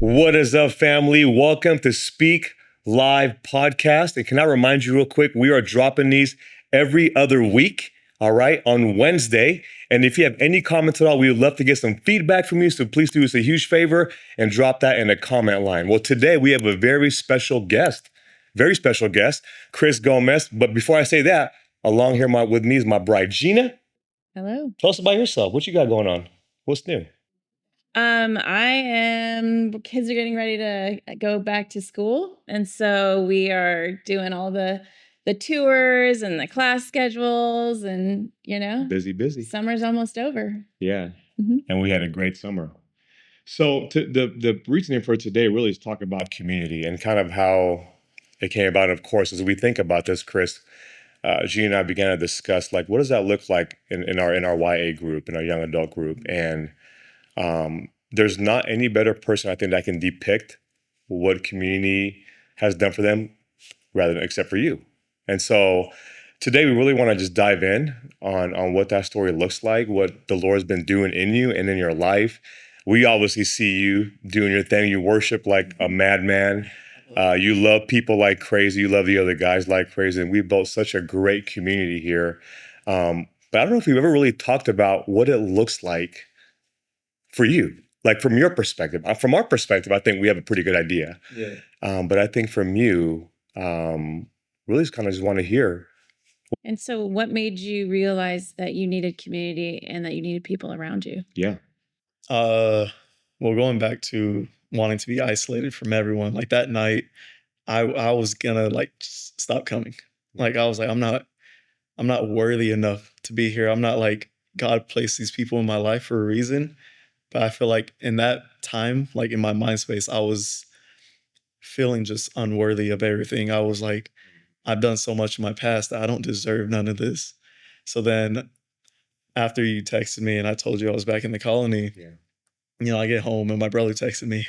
What is up, family? Welcome to Speak Live Podcast. And can I remind you real quick, we are dropping these every other week, all right, on Wednesday. And if you have any comments at all, we would love to get some feedback from you. So please do us a huge favor and drop that in the comment line. Well, today we have a very special guest, Chris Gomez. But before I say that, along here with me is my bride, Gina. Hello. Tell us about yourself. What you got going on? What's new? Kids are getting ready to go back to school. And so we are doing all the tours and the class schedules and, Busy. Summer's almost over. Yeah. Mm-hmm. And we had a great summer. So the reasoning for today really is talk about community and kind of how it came about. Of course, as we think about this, Chris, Gina and I began to discuss, like, what does that look like in our YA group, in our young adult group? And there's not any better person, I think, that can depict what community has done for them except for you. And so today we really want to just dive in on what that story looks like, what the Lord's been doing in you and in your life. We obviously see you doing your thing. You worship like a madman. You love people like crazy. You love the other guys like crazy. And we've built such a great community here. But I don't know if we've ever really talked about what it looks like for you. Like from your perspective. From our perspective, I think we have a pretty good idea. Yeah. But I think from you, really just kind of just want to hear. And so what made you realize that you needed community and that you needed people around you? Yeah. Well, going back to wanting to be isolated from everyone, like that night, I was gonna stop coming. Like I was like, I'm not worthy enough to be here. I'm not like, God placed these people in my life for a reason. But I feel like in that time, like in my mind space, I was feeling just unworthy of everything. I was like, I've done so much in my past that I don't deserve none of this. So then after you texted me and I told you I was back in the colony, I get home and my brother texted me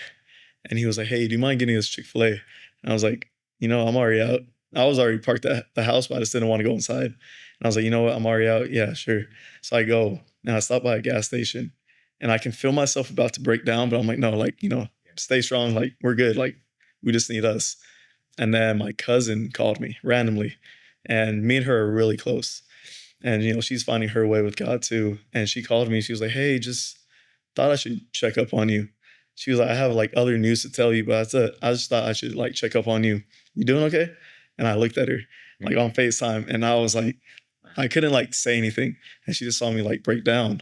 and he was like, hey, do you mind getting us Chick-fil-A? And I was like, I'm already out. I was already parked at the house, but I just didn't want to go inside. And I was like, you know what? I'm already out. Yeah, sure. So I go and I stop by a gas station. And I can feel myself about to break down, but I'm like, no, stay strong. Like, we're good. Like, we just need us. And then my cousin called me randomly. And me and her are really close. And, she's finding her way with God too. And she called me. She was like, hey, just thought I should check up on you. She was like, I have other news to tell you, but I just thought I should check up on you. You doing okay? And I looked at her on FaceTime and I was like, I couldn't say anything. And she just saw me break down.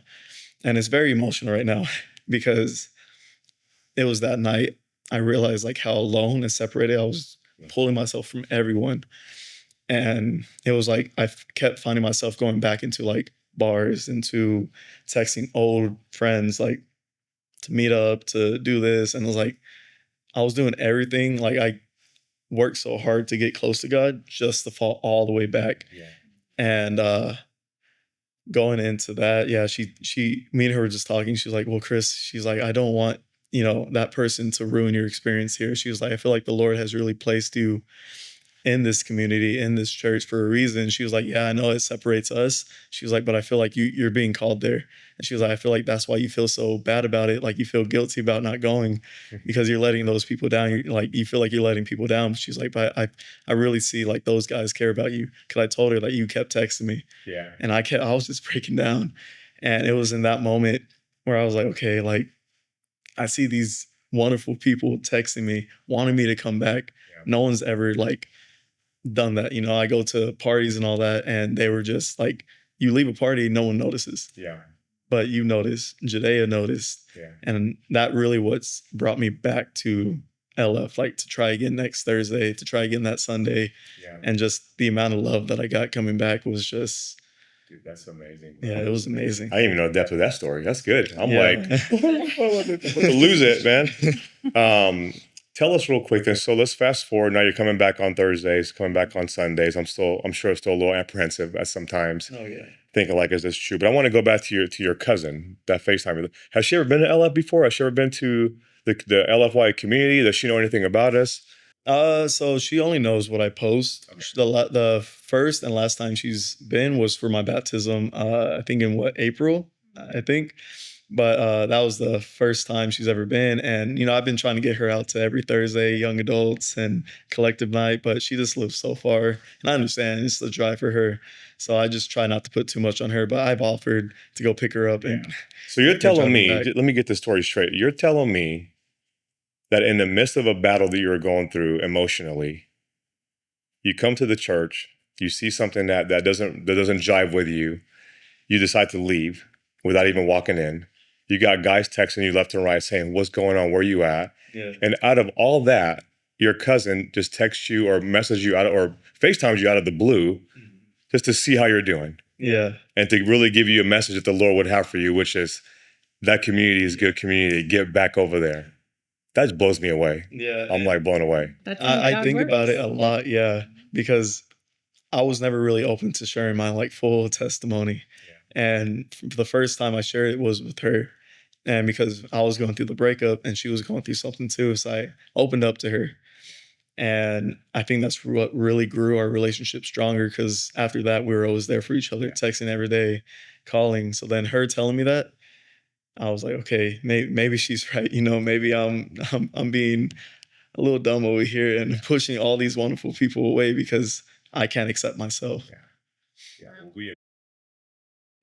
And it's very emotional right now because it was that night I realized how alone and separated I was, pulling myself from everyone. And it was I kept finding myself going back into bars, into texting old friends to meet up, to do this. And it was I was doing everything. I worked so hard to get close to God just to fall all the way back. Yeah. And going into that, me and her were just talking. She was like, well, Chris, she's like, I don't want, that person to ruin your experience here. She was like, I feel like the Lord has really placed you in this community, in this church for a reason. She was like, yeah, I know it separates us. She was like, but I feel like you're being called there. And she was like, I feel like that's why you feel so bad about it. You feel guilty about not going because you're letting those people down. You feel like you're letting people down. She's like, but I really see those guys care about you. Cause I told her that you kept texting me. Yeah. And I was just breaking down. And it was in that moment where I was like, okay, I see these wonderful people texting me, wanting me to come back. Yeah. No one's ever done that. I go to parties and all that, and they were just you leave a party, no one notices. Yeah. But you noticed, Judea noticed. Yeah. And that really what's brought me back to LF, to try again next Thursday, to try again that Sunday. Yeah. And just the amount of love that I got coming back was just... Dude, that's amazing. Yeah, it was amazing. I didn't even know the depth of that story. That's good. I'm to lose it, man. Tell us real quick then. So let's fast forward. Now you're coming back on Thursdays, coming back on Sundays. I'm sure it's still a little apprehensive at sometimes. Oh yeah. Thinking is this true? But I want to go back to your cousin, that FaceTime. Has she ever been to LF before? Has she ever been to the LFY community? Does she know anything about us? So she only knows what I post. Okay. The first and last time she's been was for my baptism. I think in April, I think. But that was the first time she's ever been. And, I've been trying to get her out to every Thursday, young adults and collective night, but she just lives so far. And I understand it's a drive for her. So I just try not to put too much on her, but I've offered to go pick her up. And So you're telling drive me, back. let me get this story straight. You're telling me that in the midst of a battle that you're going through emotionally, you come to the church, you see something that doesn't jive with you, you decide to leave without even walking in. You got guys texting you left and right saying, "What's going on? Where you at?" Yeah. And out of all that, your cousin just texts you or messages you or FaceTimes you out of the blue just to see how you're doing. Yeah. And to really give you a message that the Lord would have for you, which is that community is good community. Get back over there. That just blows me away. Yeah. I'm like blown away. That's how I God think about it works. a lot, yeah, because I was never really open to sharing my like full testimony. And for the first time I shared it was with her. And because I was going through the breakup and she was going through something too, so I opened up to her. And I think that's what really grew our relationship stronger because after that, we were always there for each other, texting every day, calling. So then her telling me that, I was like, okay, maybe she's right. Maybe I'm being a little dumb over here and pushing all these wonderful people away because I can't accept myself. We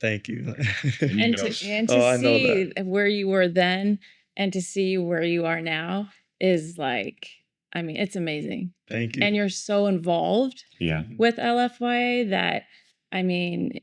Thank you. And to Oh, I know see where you were then and to see where you are now is like, I mean, it's amazing. Thank you. And you're so involved with LFYA that, I mean,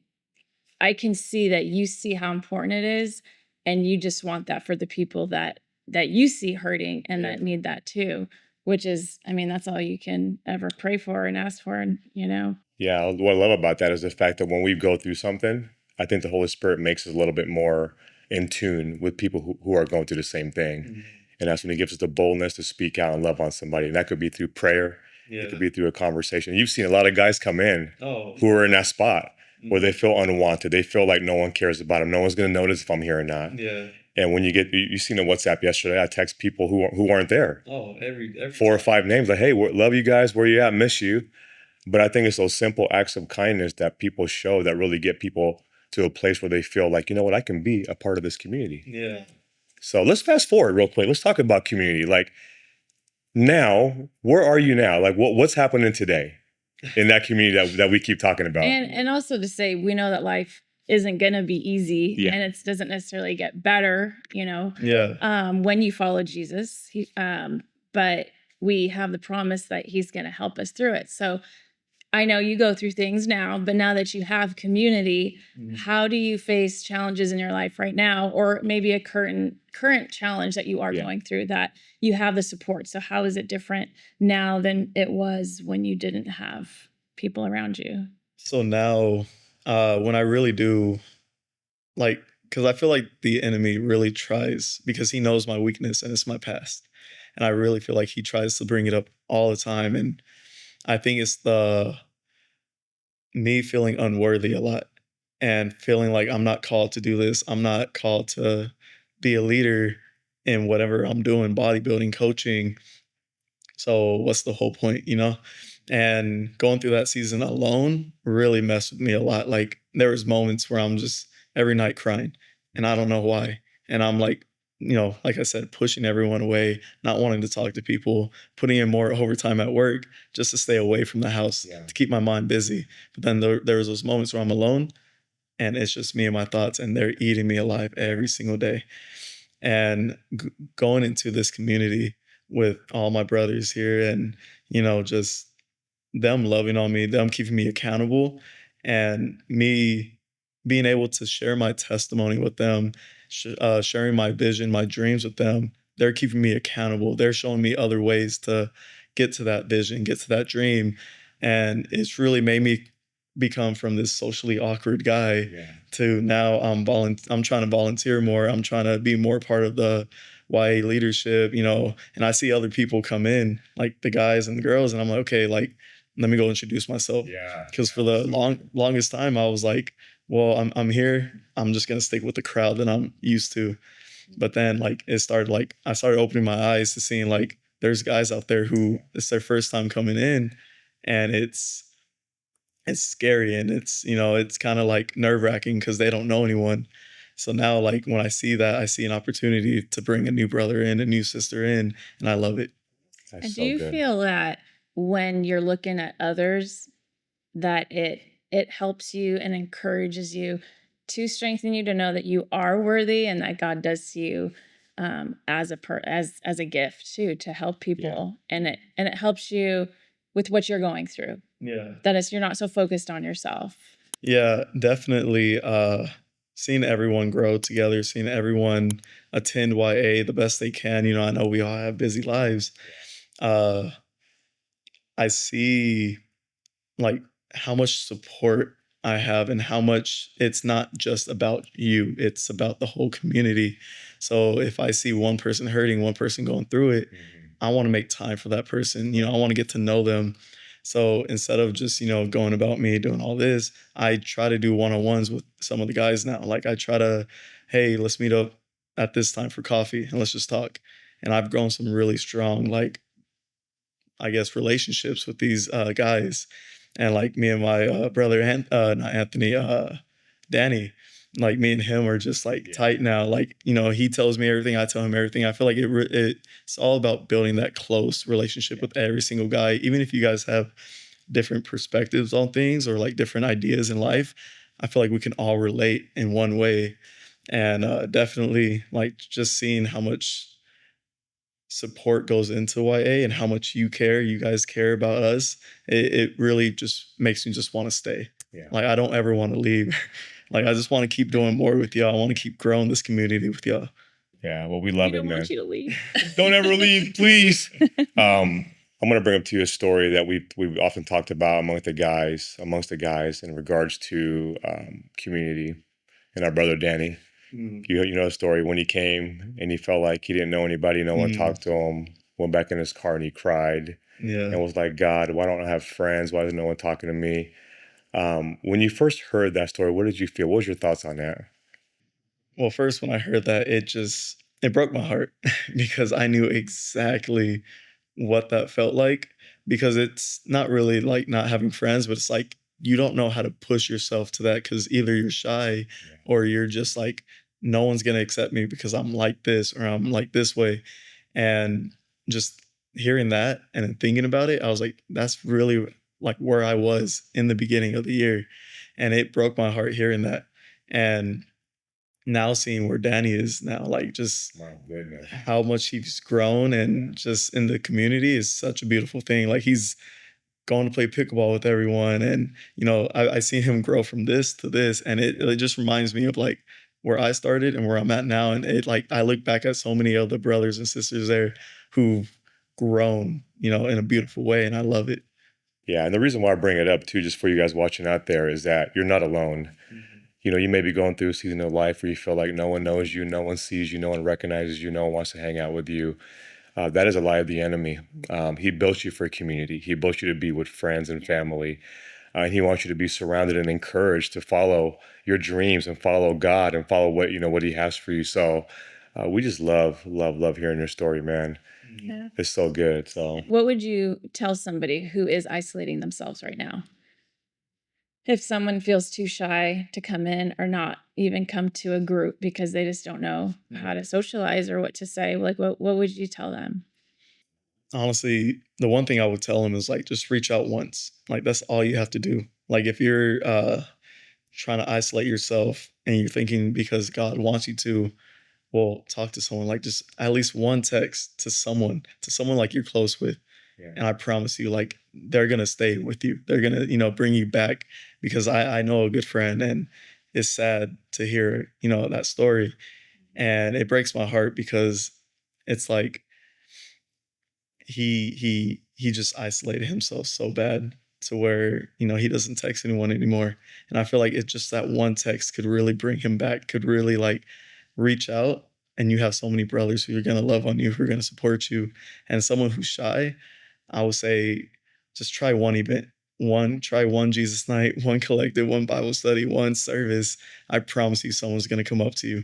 I can see that you see how important it is, and you just want that for the people that you see hurting and that need that too, which is, I mean, that's all you can ever pray for and ask for, and Yeah, what I love about that is the fact that when we go through something, I think the Holy Spirit makes us a little bit more in tune with people who are going through the same thing. Mhm. And that's when He gives us the boldness to speak out and love on somebody. And that could be through prayer. It could be through a conversation. You've seen a lot of guys come in who are in that spot where they feel unwanted. They feel like no one cares about them. No one's going to notice if I'm here or not. Yeah. And when you seen a WhatsApp yesterday, I text people who weren't there. Oh, every 4 or 5 names like, "Hey, love you guys. Where you at? Miss you." But I think it's those simple acts of kindness that people show that really get people to a place where they feel like, you know what, I can be a part of this community. Yeah. So let's fast forward real quick. Let's talk about community. Like now, where are you now? Like what's happening today in that community that we keep talking about? and also to say, we know that life isn't going to be easy, and it doesn't necessarily get better, Yeah. when you follow Jesus. But we have the promise that He's going to help us through it. So I know you go through things now, but now that you have community, how do you face challenges in your life right now, or maybe a current challenge that you are going through that you have the support? So how is it different now than it was when you didn't have people around you? So now, when I really do, like, because I feel like the enemy really tries, because he knows my weakness and it's my past. And I really feel like he tries to bring it up all the time. And I think it's me feeling unworthy a lot and feeling like I'm not called to do this. I'm not called to be a leader in whatever I'm doing, bodybuilding, coaching. So what's the whole point? And going through that season alone really messed with me a lot. Like there was moments where I'm just every night crying and I don't know why. And I'm like, like I said, pushing everyone away, not wanting to talk to people, putting in more overtime at work just to stay away from the house, to keep my mind busy. But then there was those moments where I'm alone and it's just me and my thoughts, and they're eating me alive every single day. And going into this community with all my brothers here and, just them loving on me, them keeping me accountable, and me being able to share my testimony with them, sharing my vision, my dreams with them. They're keeping me accountable. They're showing me other ways to get to that vision, get to that dream. And it's really made me become from this socially awkward guy to now I'm trying to volunteer more. I'm trying to be more part of the YA leadership, and I see other people come in, like the guys and the girls, and I'm like, okay, like, let me go introduce myself. Because for the longest time, I was like, well, I'm here. I'm just gonna stick with the crowd that I'm used to. But then like I started opening my eyes to seeing like there's guys out there who it's their first time coming in, and it's scary, and it's kind of like nerve-wracking because they don't know anyone. So now, like, when I see that, I see an opportunity to bring a new brother in, a new sister in, and I love it. That's And do so you good. feel that when you're looking at others, that it helps you and encourages you to strengthen you to know that you are worthy and that God does see you as as a gift too to help Yeah. people, and it helps you with what you're going through. Yeah. That is, you're not so focused on yourself. Yeah, definitely. Seeing everyone grow together, seeing everyone attend YA the best they can. You know, I know we all have busy lives. Uh, I see like how much support I have and how much it's not just about you, it's about the whole community. So if I see one person hurting, one person going through it, I want to make time for that person. You know, I want to get to know them. So instead of just, you know, going about me doing all this, I try to do one-on-ones with some of the guys now. Like I try to, hey, let's meet up at this time for coffee and let's just talk. And I've grown some really strong, like, I guess, relationships with these guys. And like me and my brother, not Anthony, Danny, like me and him are just like Yeah. tight now. Like, you know, he tells me everything, I tell him everything. I feel like it's all about building that close relationship with every single guy. Even if you guys have different perspectives on things or like different ideas in life, I feel like we can all relate in one way. And definitely like just seeing how much support goes into YA and how much you guys care about us, it really just makes me just want to stay. Yeah. Like I don't ever want to leave. Like I just want to keep doing more with y'all. I want to keep growing this community with y'all. Yeah. Well, we love We it, don't man. want you to leave. Don't ever leave, please. I'm going to bring up to you a story that we've often talked about amongst the guys in regards to community, and our brother Danny. You know the story when he came and he felt like he didn't know anybody, no one talked to him, went back in his car and he cried Yeah. and was like, God, why don't I have friends? Why is no one talking to me? When you first heard that story, what did you feel? What was your thoughts on that? Well, first when I heard that, it broke my heart because I knew exactly what that felt like, because it's not really like not having friends, but it's like you don't know how to push yourself to that because either you're shy or you're just like, no one's gonna accept me because I'm like this or I'm like this way. And just hearing that and then thinking about it, I was like, that's really like where I was in the beginning of the year. And it broke my heart hearing that. And now seeing where Danny is now, like just My goodness. how much he's grown and just in the community is such a beautiful thing. Like he's going to play pickleball with everyone. And, you know, I see him grow from this to this. And it just reminds me of like where I started and where I'm at now. And it like, I look back at so many of the brothers and sisters there who've grown, you know, in a beautiful way. And I love it. Yeah, and the reason why I bring it up too, just for you guys watching out there, is that you're not alone. You know, you may be going through a season of life where you feel like no one knows you, no one sees you, no one recognizes you, no one wants to hang out with you. That is a lie of the enemy. He built you for a community. He built you to be with friends and family. And he wants you to be surrounded and encouraged to follow your dreams and follow God and follow what what He has for you. So we just love hearing your story, man. Yeah. It's so good. So What would you tell somebody who is isolating themselves right now? If someone feels too shy to come in or not even come to a group because they just don't know how to socialize or what to say, like what would you tell them? Honestly, the one thing I would tell them is like, just reach out once. Like that's all you have to do. Like if you're trying to isolate yourself and you're thinking because God wants you to, well, talk to someone, like just at least one text to someone like you're close with. yeah. And I promise you, like they're gonna stay with you. They're gonna, you know, bring you back, because I know a good friend, and it's sad to hear, you know, that story. And it breaks my heart because it's like he just isolated himself so bad to where, you know, he doesn't text anyone anymore. And I feel like it's just that one text could really bring him back, could really like reach out. And you have so many brothers who are gonna love on you, who are gonna support you. And someone who's shy, I would say just try one event. Try one Jesus night, one collective, one Bible study, one service. I promise you someone's gonna come up to you,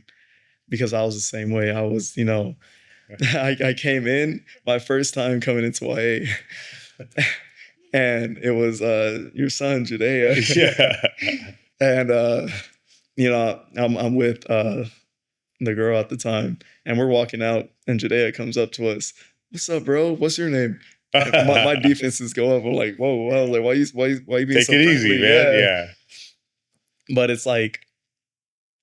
because I was the same way. I was, you know, I came in my first time coming into YA, and it was your son Judea. Yeah. And I'm with the girl at the time, and we're walking out, and Judea comes up to us. What's up, bro? What's your name? And my defenses go up. I'm like, whoa, whoa, like why you being Take so it friendly? easy, man. Yeah. Yeah. But it's like,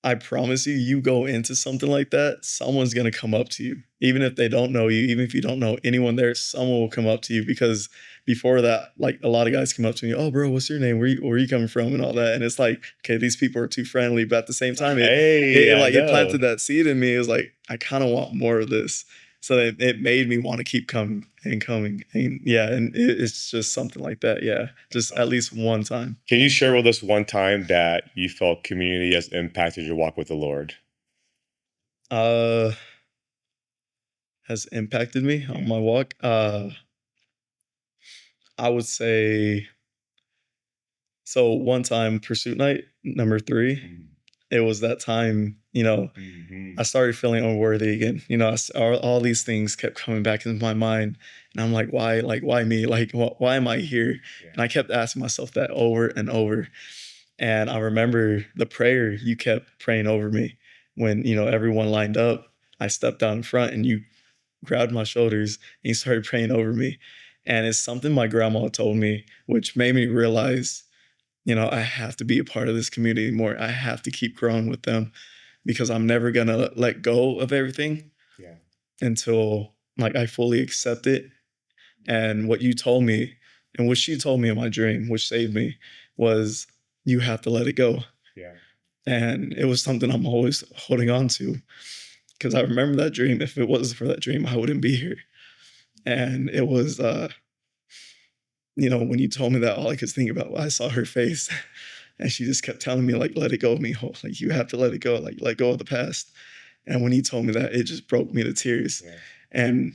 I promise you, you go into something like that, someone's gonna come up to you. Even if they don't know you, even if you don't know anyone there, someone will come up to you, because before that, like, a lot of guys come up to me, oh bro, what's your name? Where are you coming from? And all that. And it's like, okay, these people are too friendly, but at the same time, Hey, I it know. planted that seed in me. It was like, I kind of want more of this. So it made me want to keep coming and coming. And yeah, and it's just something like that. Yeah. Just at least one time. Can you share with us one time that you felt community has impacted your walk with the Lord? Has impacted me on my walk. I would say, so one time, pursuit night number 3, it was that time, I started feeling unworthy again. All these things kept coming back into my mind, and I'm like, why me? Like, why am I here? Yeah. And I kept asking myself that over and over. And I remember the prayer you kept praying over me when, everyone lined up. I stepped down in front, and you grabbed my shoulders and you started praying over me. And it's something my grandma told me, which made me realize, I have to be a part of this community more. I have to keep growing with them, because I'm never gonna let go of everything until, like, I fully accept it. And what you told me, and what she told me in my dream, which saved me, was, you have to let it go. Yeah. And it was something I'm always holding on to, because I remember that dream. If it wasn't for that dream, I wouldn't be here. And it was, when you told me that, all I could think about, I saw her face, and she just kept telling me, like, let it go, mijo. Like, you have to let it go. Like, let go of the past. And when you told me that, it just broke me to tears. Yeah. And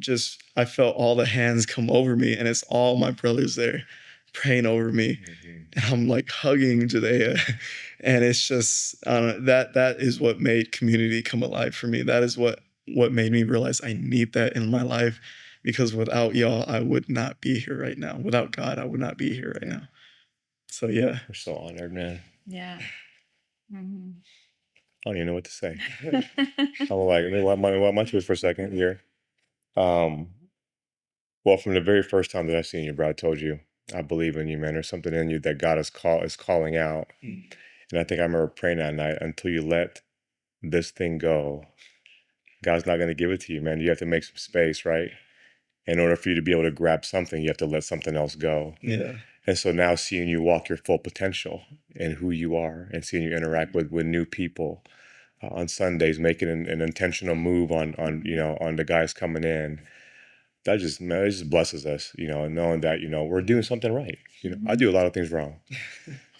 just, I felt all the hands come over me, and it's all my brothers there praying over me. And I'm like hugging Judea. And it's just, that is what made community come alive for me. That is what made me realize I need that in my life, because without y'all, I would not be here right now. Without God, I would not be here right now. So yeah. We're so honored, man. Yeah. Mhm. I don't even know what to say. I'm like, let me wipe my tears for a second here. Well, from the very first time that I seen you, bro, I told you I believe in you, man. There's something in you that God is calling out. And I think I remember praying that night, until you let this thing go, God's not going to give it to you, man. You have to make some space, right? In order for you to be able to grab something, you have to let something else go. Yeah. And so now seeing you walk your full potential and who you are, and seeing you interact with new people on Sundays, making an intentional move on the guys coming in, that just, man, it just blesses us, and knowing that, we're doing something right. I do a lot of things wrong.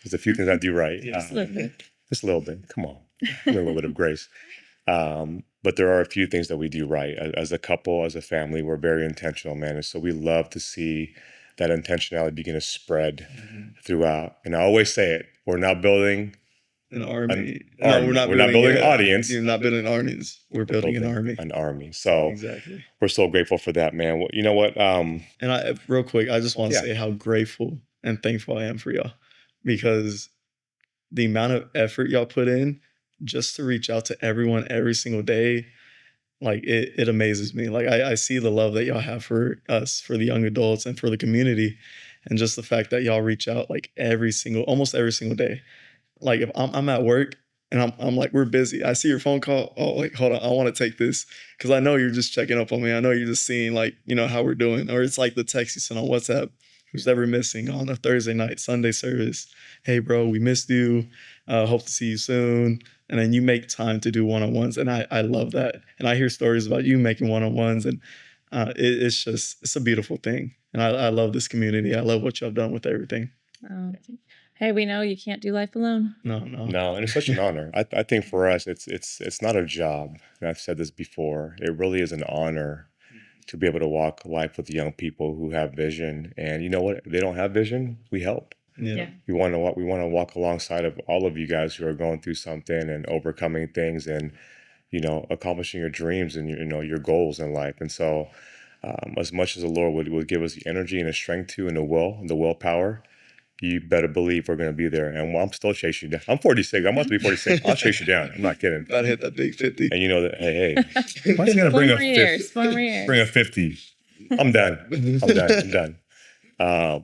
There's a few things I do right. Just a little bit. Just a little bit. Come on. A little bit of grace. But there are a few things that we do right. As a couple, as a family, we're very intentional, man. And so we love to see that intentionality begin to spread throughout. And I always say it, we're not building an army. No, we're not building an audience. You're not building armies. We're building an army. An army. So exactly. We're so grateful for that, man. Well, you know what? And real quick, I just want to say how grateful and thankful I am for y'all, because the amount of effort y'all put in just to reach out to everyone every single day, like, it amazes me. Like, I see the love that y'all have for us, for the young adults, and for the community. And just the fact that y'all reach out, like, almost every single day. Like, if I'm at work and I'm like, we're busy, I see your phone call. Oh, like, hold on, I want to take this, because I know you're just checking up on me. I know you're just seeing, like, how we're doing. Or it's like the text you sent on WhatsApp, who's ever missing on a Thursday night, Sunday service. Hey, bro, we missed you. Hope to see you soon. And then you make time to do one-on-ones. And I love that. And I hear stories about you making one-on-ones. And it's a beautiful thing. And I love this community. I love what y'all done with everything. Oh. Hey, we know you can't do life alone. No, and it's such an honor. I think for us, it's not a job. And I've said this before. It really is an honor to be able to walk life with young people who have vision. And you know what? If they don't have vision, we help. Yeah. We want to walk alongside of all of you guys who are going through something and overcoming things, and accomplishing your dreams and your goals in life. And so, as much as the Lord would give us the energy and the strength to, and the willpower, you better believe we're going to be there. And I'm still chasing you down. I'm 46. I'm about to be 46. I'll chase you down. I'm not kidding. About to hit that big 50. And you know that, hey, why is he going to Four bring a more years. 50? 4 more years. Bring a 50. I'm done. I'm done.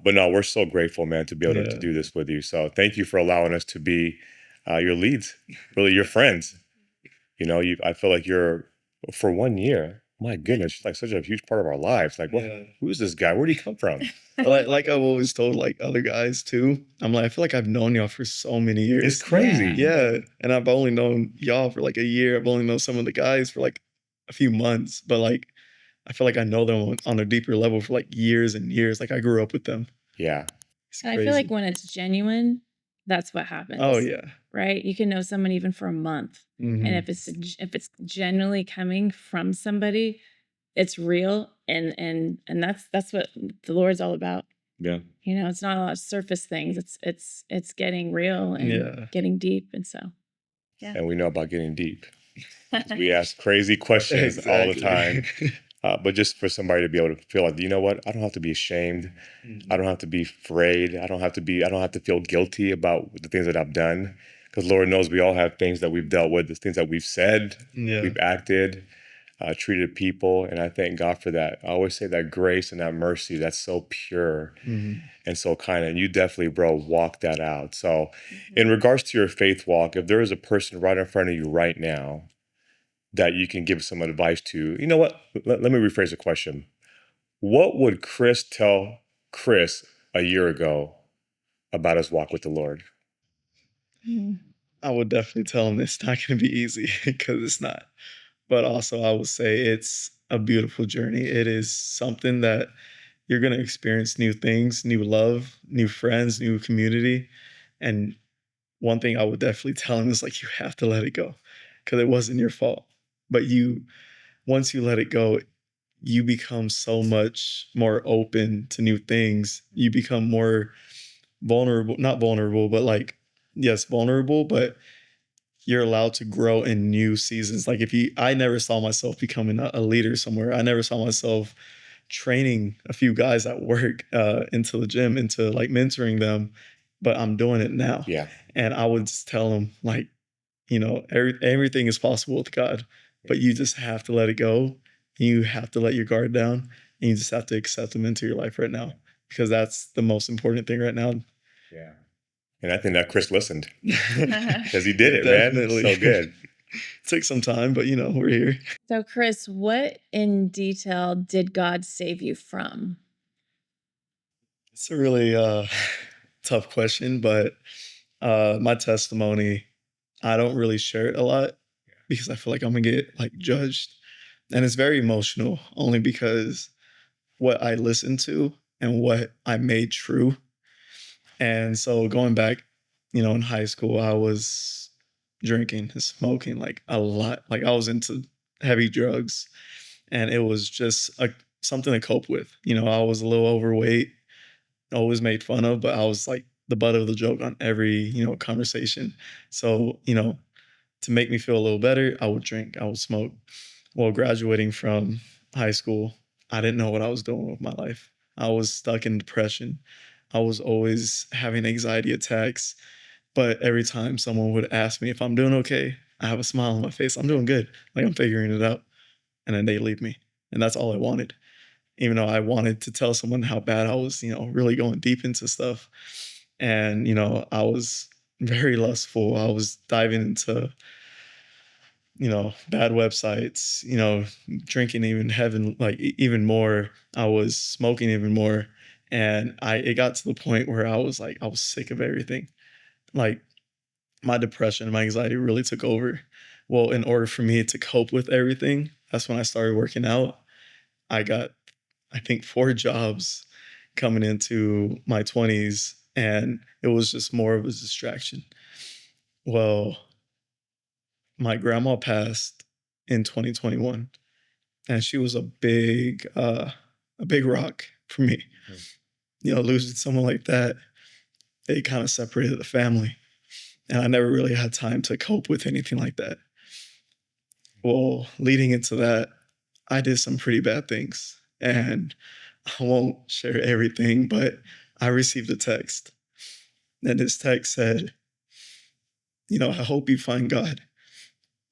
But no, we're so grateful, man, to be able to do this with you. So thank you for allowing us to be your leads, really your friends. You know, I feel like you're, for 1 year, my goodness, like such a huge part of our lives. Like, what? Who's this guy? Where'd he come from? Like I've always told like other guys too. I'm like, I feel like I've known y'all for so many years. It's crazy. Yeah. And I've only known y'all for like a year. I've only known some of the guys for like a few months. But like, I feel like I know them on a deeper level for like years and years. Like I grew up with them. Yeah. It's And I crazy. feel like when it's genuine, that's what happens. Oh yeah. Right? You can know someone even for a month. Mhm. And if it's genuinely coming from somebody, it's real, and that's what the Lord's all about. Yeah. You know, it's not a lot of surface things. It's getting real and getting deep, and so yeah. And we know about getting deep. We ask crazy questions all the time. But just for somebody to be able to feel like, you know what, I don't have to be ashamed. I don't have to be afraid. I don't have to feel guilty about the things that I've done. Because Lord knows we all have things that we've dealt with, the things that we've said, we've acted, treated people. And I thank God for that. I always say that grace and that mercy, that's so pure and so kind. And you definitely, bro, walk that out. So in regards to your faith walk, if there is a person right in front of you right now that you can give some advice to, you know what? Let me rephrase the question. What would Chris tell Chris a year ago about his walk with the Lord? I would definitely tell him it's not going to be easy because it's not. But also, I would say it's a beautiful journey. It is something that you're going to experience new things, new love, new friends, new community. And one thing I would definitely tell him is like, you have to let it go because it wasn't your fault. But once you let it go, you become so much more open to new things. You become more vulnerable, not vulnerable, but like, yes, vulnerable, but you're allowed to grow in new seasons. Like I never saw myself becoming a leader somewhere. I never saw myself training a few guys at work into the gym, into like mentoring them, but I'm doing it now. Yeah. And I would just tell them like, you know, everything is possible with God, but you just have to let it go. You have to let your guard down, and you just have to accept them into your life right now, because that's the most important thing right now. Yeah. And I think that Chris listened because he did it, Definitely. man. So good. Took some time, but you know, we're here. So Chris, what in detail did God save you from? It's a really tough question, but my testimony, I don't really share it a lot because I feel like I'm gonna get like judged. And it's very emotional only because what I listened to and what I made true. And so going back, you know, in high school, I was drinking and smoking like a lot. Like I was into heavy drugs, and it was just something to cope with. You know, I was a little overweight, always made fun of, but I was like the butt of the joke on every, you know, conversation. So, you know, to make me feel a little better, I would drink, I would smoke. Well, graduating from high school, I didn't know what I was doing with my life. I was stuck in depression. I was always having anxiety attacks. But every time someone would ask me if I'm doing okay, I have a smile on my face. I'm doing good. Like I'm figuring it out. And then they leave me. And that's all I wanted. Even though I wanted to tell someone how bad I was, you know, really going deep into stuff. And, you know, I was very lustful. I was diving into, you know, bad websites, you know, drinking even more. I was smoking even more. And it got to the point where I was sick of everything. Like my depression and my anxiety really took over. Well, in order for me to cope with everything, that's when I started working out. I got, I think, 4 jobs coming into my 20s, and it was just more of a distraction. Well, my grandma passed in 2021, and she was a big rock for me. You know, losing someone like that, it kind of separated the family. And I never really had time to cope with anything like that. Well, leading into that, I did some pretty bad things. And I won't share everything, but I received a text. And his text said, I hope you find God.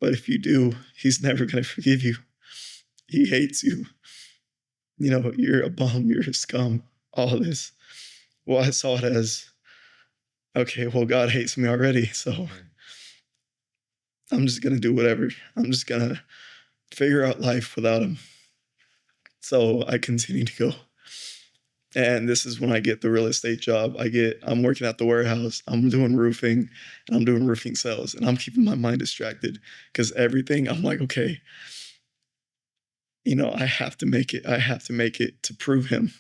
But if you do, he's never going to forgive you. He hates you. You're a bum, you're a scum, all of this. Well, I saw it as, okay, well, God hates me already. So I'm just going to do whatever. I'm just going to figure out life without him. So I continue to go. And this is when I get the real estate job. I'm working at the warehouse. I'm doing roofing, and I'm doing roofing sales, and I'm keeping my mind distracted because everything, I'm like, okay, I have to make it. I have to make it to prove him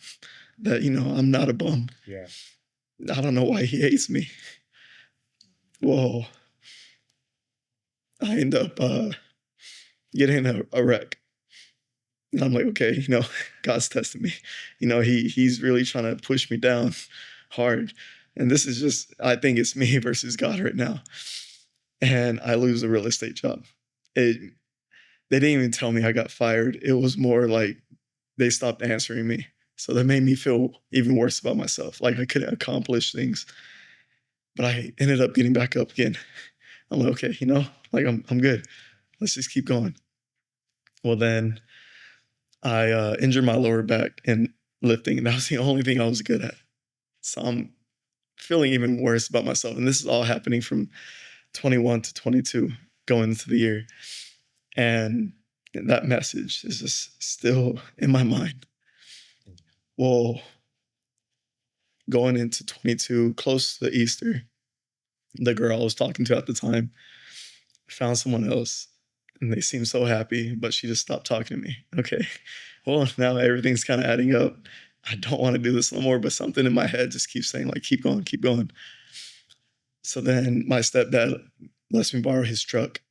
that, I'm not a bum. Yeah. I don't know why he hates me. Well, I end up getting a wreck. And I'm like, okay, God's testing me. He's really trying to push me down hard. And this is just, I think it's me versus God right now. And I lose the real estate job. They didn't even tell me I got fired. It was more like they stopped answering me. So that made me feel even worse about myself. Like I couldn't accomplish things. But I ended up getting back up again. I'm like, okay, like I'm good. Let's just keep going. Well, then I injured my lower back in lifting, and that was the only thing I was good at. So I'm feeling even worse about myself. And this is all happening from 21 to 22 going into the year. And that message is just still in my mind. Well, going into 22, close to Easter, the girl I was talking to at the time found someone else. And they seemed so happy, but she just stopped talking to me. Okay, well, now everything's kind of adding up. I don't want to do this no more, but something in my head just keeps saying, like, keep going, keep going. So then my stepdad lets me borrow his truck.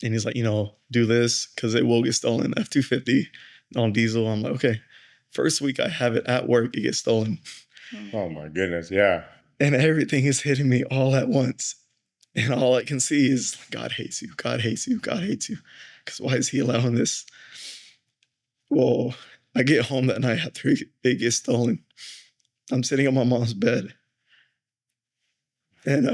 And he's like, do this because it will get stolen. F-250 on diesel. I'm like, okay. First week I have it at work, it gets stolen. Oh my goodness. Yeah. And everything is hitting me all at once. And all I can see is God hates you. God hates you. God hates you. Because why is he allowing this? Well, I get home that night after it gets stolen. I'm sitting on my mom's bed. And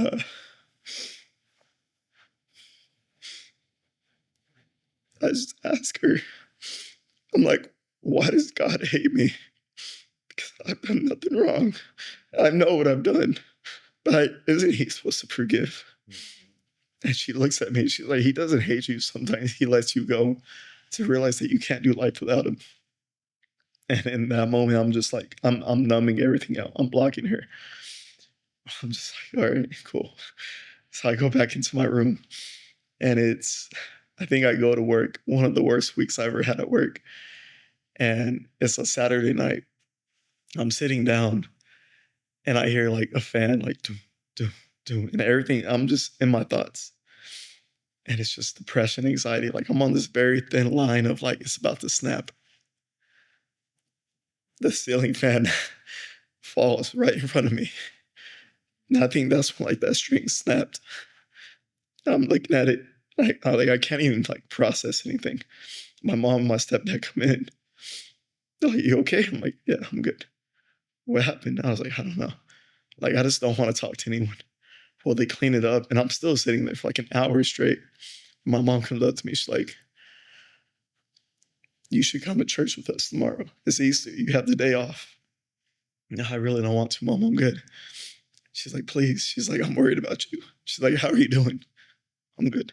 I just ask her, I'm like, why does God hate me? Because I've done nothing wrong. I know what I've done. But isn't he supposed to forgive? And she looks at me and she's like, he doesn't hate you. Sometimes he lets you go to realize that you can't do life without him. And in that moment, I'm just like, I'm numbing everything out. I'm blocking her. I'm just like, all right, cool. So I go back into my room and I think I go to work, one of the worst weeks I ever had at work. And it's a Saturday night. I'm sitting down and I hear like a fan, like, doom, doom, doom, and everything. I'm just in my thoughts. And it's just depression, anxiety. Like I'm on this very thin line of like, it's about to snap. The ceiling fan falls right in front of me. And I think that's when like that string snapped. I'm looking at it. I can't even like process anything. My mom and my stepdad come in. They're like, you okay? I'm like, yeah, I'm good. What happened? I was like, I don't know. Like, I just don't want to talk to anyone. Well, they clean it up, and I'm still sitting there for like an hour straight. My mom comes up to me. She's like, you should come to church with us tomorrow. It's Easter. You have the day off. No, I really don't want to, Mom. I'm good. She's like, please. She's like, I'm worried about you. She's like, how are you doing? I'm good.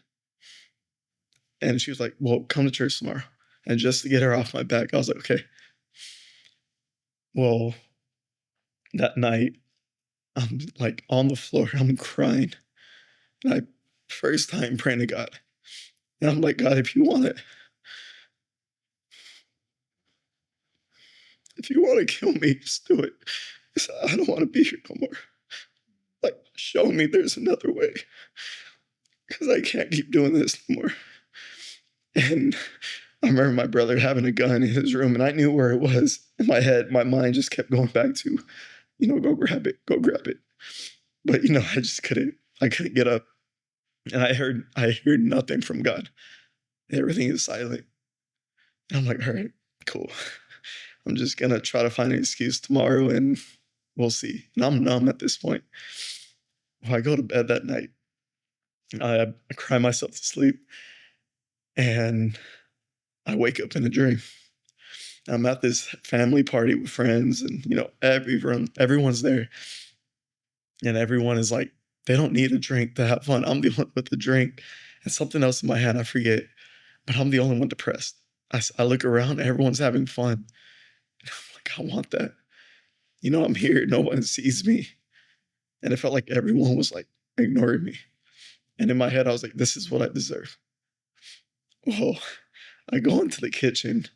And she was like, well, come to church tomorrow. And just to get her off my back, I was like, okay. Well, that night, I'm like on the floor, I'm crying. And I first time praying to God. And I'm like, God, if you want to kill me, just do it. I don't want to be here no more. Like, show me there's another way. Because I can't keep doing this no more. And I remember my brother having a gun in his room, and I knew where it was. In my head, my mind just kept going back to, go grab it, go grab it. But, I just couldn't get up. And I heard nothing from God. Everything is silent. And I'm like, all right, cool. I'm just going to try to find an excuse tomorrow and we'll see. And I'm numb at this point. When I go to bed that night, I cry myself to sleep, and I wake up in a dream. I'm at this family party with friends, and everyone's there, and everyone is like, they don't need a drink to have fun. I'm the one with the drink, and something else in my hand, I forget, but I'm the only one depressed. I look around, everyone's having fun, and I'm like, I want that. I'm here. No one sees me, and it felt like everyone was like ignoring me. And in my head, I was like, this is what I deserve. Well, I go into the kitchen,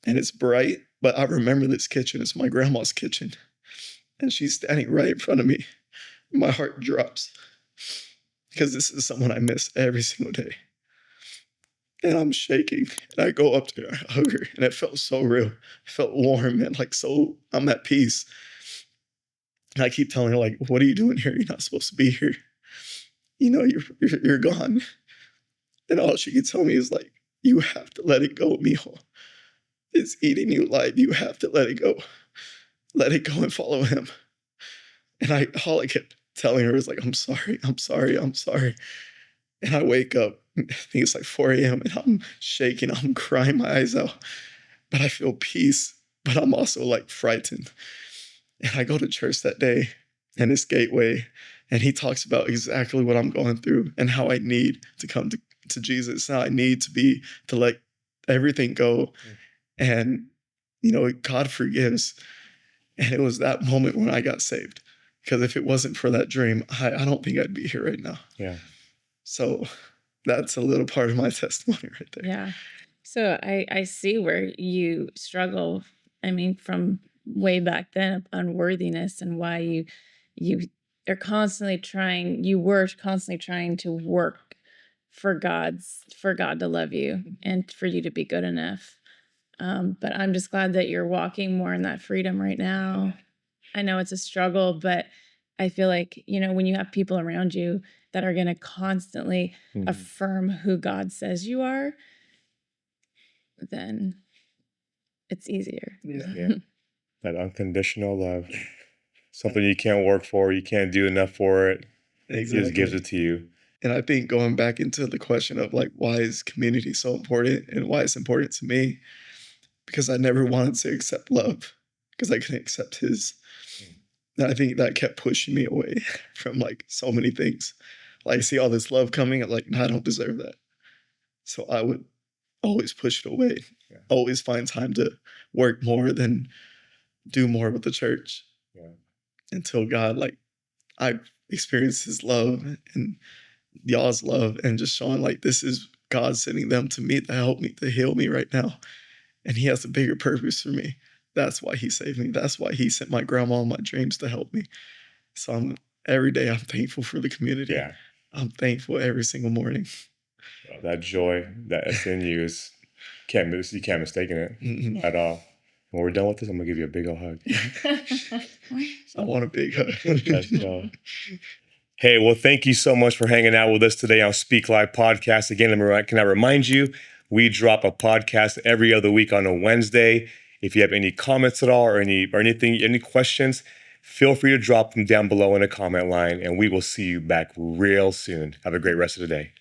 and it's bright, but I remember this kitchen. It's my grandma's kitchen. And she's standing right in front of me. My heart drops because this is someone I miss every single day. And I'm shaking. And I go up to her, I hug her, and it felt so real. It felt warm and I'm at peace. And I keep telling her, like, what are you doing here? You're not supposed to be here. You're gone. And all she could tell me is like, you have to let it go, mijo. It's eating you alive. You have to let it go. Let it go and follow him. And all I kept telling her was like, I'm sorry, I'm sorry, I'm sorry. And I wake up, I think it's like 4 a.m. and I'm shaking, I'm crying my eyes out. But I feel peace, but I'm also like frightened. And I go to church that day, and it's Gateway, and he talks about exactly what I'm going through and how I need to come to Jesus. How I need to let everything go. And, God forgives. And it was that moment when I got saved. Because if it wasn't for that dream, I don't think I'd be here right now. Yeah. So that's a little part of my testimony right there. Yeah. So I see where you struggle. I mean, from way back then, of unworthiness, and why you are constantly trying. You were constantly trying to work for God to love you and for you to be good enough. But I'm just glad that you're walking more in that freedom right now. I know it's a struggle, but I feel like, when you have people around you that are going to constantly affirm who God says you are, then it's easier. Yeah. That unconditional love. Something you can't work for, you can't do enough for it. Exactly. He just gives it to you. And I think going back into the question of like, why is community so important and why it's important to me, because I never wanted to accept love because I couldn't accept his. And I think that kept pushing me away from like so many things. Like, I see all this love coming, I'm like, no, I don't deserve that. So I would always push it away. Yeah. Always find time to work more than do more with the church. Yeah. Until God, like, I experienced his love and y'all's love, and just showing like, this is God sending them to me to help me, to heal me right now. And he has a bigger purpose for me. That's why he saved me. That's why he sent my grandma in my dreams to help me. So every day I'm thankful for the community. Yeah. I'm thankful every single morning. That joy that's in you is you can't mistake it at all. When we're done with this, I'm gonna give you a big old hug. I want a big hug. Let's go. Hey, well, thank you so much for hanging out with us today on Speak Live Podcast. Again, can I remind you, we drop a podcast every other week on a Wednesday. If you have any comments at all or any questions, feel free to drop them down below in the comment line, and we will see you back real soon. Have a great rest of the day.